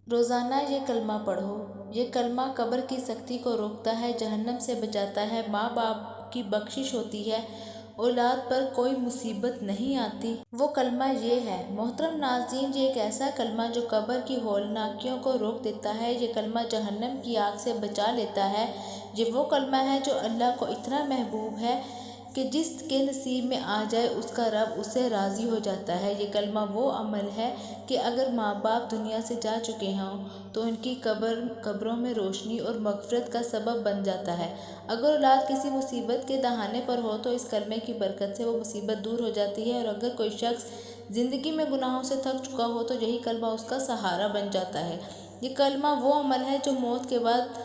روزانہ یہ کلمہ پڑھو۔ یہ کلمہ قبر کی سختی کو روکتا ہے، جہنم سے بچاتا ہے، ماں باپ کی بخشش ہوتی ہے، اولاد پر کوئی مصیبت نہیں آتی۔ وہ کلمہ یہ ہے۔ محترم ناظرین، یہ ایک ایسا کلمہ جو قبر کی ہولناکیوں کو روک دیتا ہے۔ یہ کلمہ جہنم کی آگ سے بچا لیتا ہے۔ یہ وہ کلمہ ہے جو اللہ کو اتنا محبوب ہے کہ جس کے نصیب میں آ جائے اس کا رب اس سے راضی ہو جاتا ہے۔ یہ کلمہ وہ عمل ہے کہ اگر ماں باپ دنیا سے جا چکے ہوں تو ان کی قبروں میں روشنی اور مغفرت کا سبب بن جاتا ہے۔ اگر اولاد کسی مصیبت کے دہانے پر ہو تو اس کلمے کی برکت سے وہ مصیبت دور ہو جاتی ہے، اور اگر کوئی شخص زندگی میں گناہوں سے تھک چکا ہو تو یہی کلمہ اس کا سہارا بن جاتا ہے۔ یہ کلمہ وہ عمل ہے جو موت کے بعد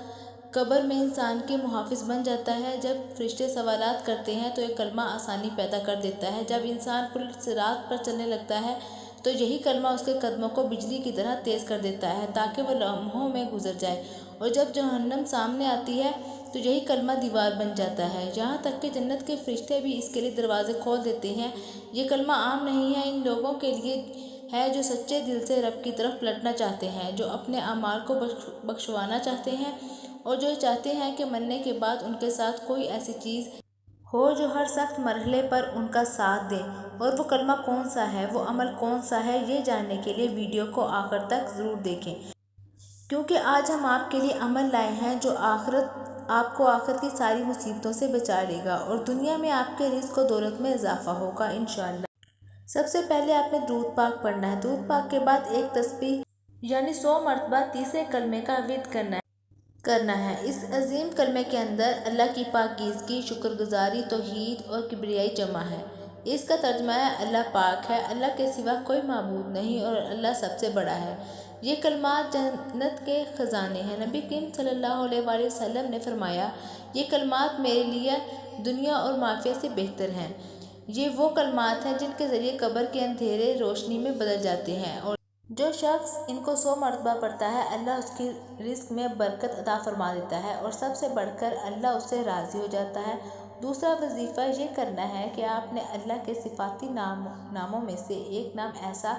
قبر میں انسان کے محافظ بن جاتا ہے۔ جب فرشتے سوالات کرتے ہیں تو یہ کلمہ آسانی پیدا کر دیتا ہے۔ جب انسان پل صراط پر چلنے لگتا ہے تو یہی کلمہ اس کے قدموں کو بجلی کی طرح تیز کر دیتا ہے تاکہ وہ لمحوں میں گزر جائے، اور جب جہنم سامنے آتی ہے تو یہی کلمہ دیوار بن جاتا ہے، یہاں تک کہ جنت کے فرشتے بھی اس کے لیے دروازے کھول دیتے ہیں۔ یہ کلمہ عام نہیں ہے، ان لوگوں کے لیے ہے جو سچے دل سے رب کی طرف پلٹنا چاہتے ہیں، جو اپنے اعمال کو بخشوانا چاہتے ہیں، اور جو چاہتے ہیں کہ مرنے کے بعد ان کے ساتھ کوئی ایسی چیز ہو جو ہر سخت مرحلے پر ان کا ساتھ دے۔ اور وہ کلمہ کون سا ہے، وہ عمل کون سا ہے، یہ جاننے کے لیے ویڈیو کو آخر تک ضرور دیکھیں، کیونکہ آج ہم آپ کے لیے عمل لائے ہیں جو آپ کو آخرت کی ساری مصیبتوں سے بچا لے گا، اور دنیا میں آپ کے رزق و دولت میں اضافہ ہوگا انشاءاللہ۔ سب سے پہلے آپ نے درود پاک پڑھنا ہے۔ درود پاک کے بعد ایک تسبیح یعنی 100 مرتبہ تیسرے کلمے کا ورد کرنا ہے۔ اس عظیم کلمے کے اندر اللہ کی پاکیزگی، شکر گزاری، توحید اور کبریائی جمع ہے۔ اس کا ترجمہ ہے اللہ پاک ہے، اللہ کے سوا کوئی معبود نہیں، اور اللہ سب سے بڑا ہے۔ یہ کلمات جنت کے خزانے ہیں۔ نبی کریم صلی اللہ علیہ وآلہ وسلم نے فرمایا، یہ کلمات میرے لیے دنیا اور مافیہ سے بہتر ہیں۔ یہ وہ کلمات ہیں جن کے ذریعے قبر کے اندھیرے روشنی میں بدل جاتے ہیں، اور جو شخص ان کو 100 مرتبہ پڑھتا ہے اللہ اس کی رزق میں برکت عطا فرما دیتا ہے، اور سب سے بڑھ کر اللہ اس سے راضی ہو جاتا ہے۔ دوسرا وظیفہ یہ کرنا ہے کہ آپ نے اللہ کے صفاتی ناموں میں سے ایک نام ایسا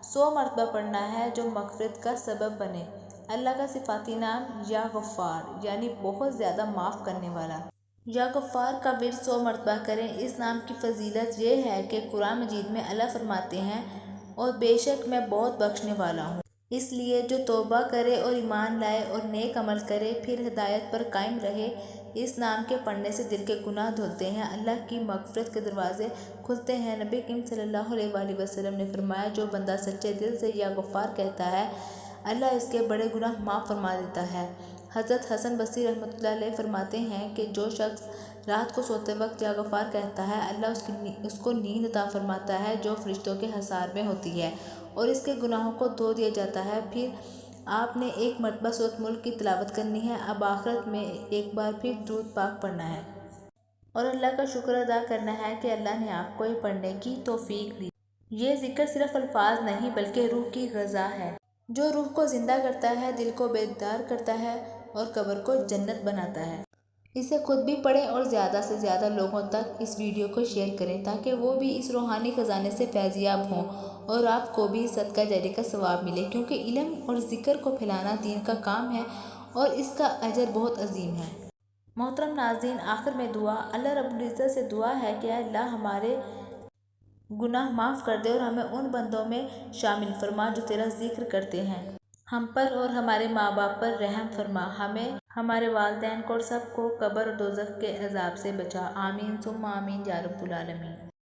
100 مرتبہ پڑھنا ہے جو مغفرت کا سبب بنے۔ اللہ کا صفاتی نام یا غفار یعنی بہت زیادہ معاف کرنے والا۔ یا غفار کا ورد 100 مرتبہ کریں۔ اس نام کی فضیلت یہ ہے کہ قرآن مجید میں اللہ فرماتے ہیں، اور بے شک میں بہت بخشنے والا ہوں۔ اس لیے جو توبہ کرے اور ایمان لائے اور نیک عمل کرے پھر ہدایت پر قائم رہے، اس نام کے پڑھنے سے دل کے گناہ دھلتے ہیں، اللہ کی مغفرت کے دروازے کھلتے ہیں۔ نبی کریم صلی اللہ علیہ وآلہ وسلم نے فرمایا، جو بندہ سچے دل سے یا غفار کہتا ہے اللہ اس کے بڑے گناہ معاف فرما دیتا ہے۔ حضرت حسن بصری رحمۃ اللہ علیہ فرماتے ہیں کہ جو شخص رات کو سوتے وقت یا غفار کہتا ہے اللہ اس کو نیند عطا فرماتا ہے جو فرشتوں کے حصار میں ہوتی ہے، اور اس کے گناہوں کو دھو دیا جاتا ہے۔ پھر آپ نے 1 مرتبہ سورۃ ملک کی تلاوت کرنی ہے۔ اب آخرت میں ایک بار پھر درود پاک پڑھنا ہے، اور اللہ کا شکر ادا کرنا ہے کہ اللہ نے آپ کو یہ پڑھنے کی توفیق دی۔ یہ ذکر صرف الفاظ نہیں بلکہ روح کی غذا ہے، جو روح کو زندہ کرتا ہے، دل کو بیدار کرتا ہے، اور قبر کو جنت بناتا ہے۔ اسے خود بھی پڑھیں اور زیادہ سے زیادہ لوگوں تک اس ویڈیو کو شیئر کریں تاکہ وہ بھی اس روحانی خزانے سے فیض یاب ہوں، اور آپ کو بھی صدقہ جاریہ کا ثواب ملے، کیونکہ علم اور ذکر کو پھیلانا دین کا کام ہے اور اس کا اجر بہت عظیم ہے۔ محترم ناظرین، آخر میں دعا۔ اللہ رب العزت سے دعا ہے کہ اے اللہ ہمارے گناہ معاف کر دے اور ہمیں ان بندوں میں شامل فرما جو تیرا ذکر کرتے ہیں۔ ہم پر اور ہمارے ماں باپ پر رحم فرما، ہمیں، ہمارے والدین کو اور سب کو قبر اور دوزخ کے عذاب سے بچا۔ آمین ثم آمین یا رب العالمین۔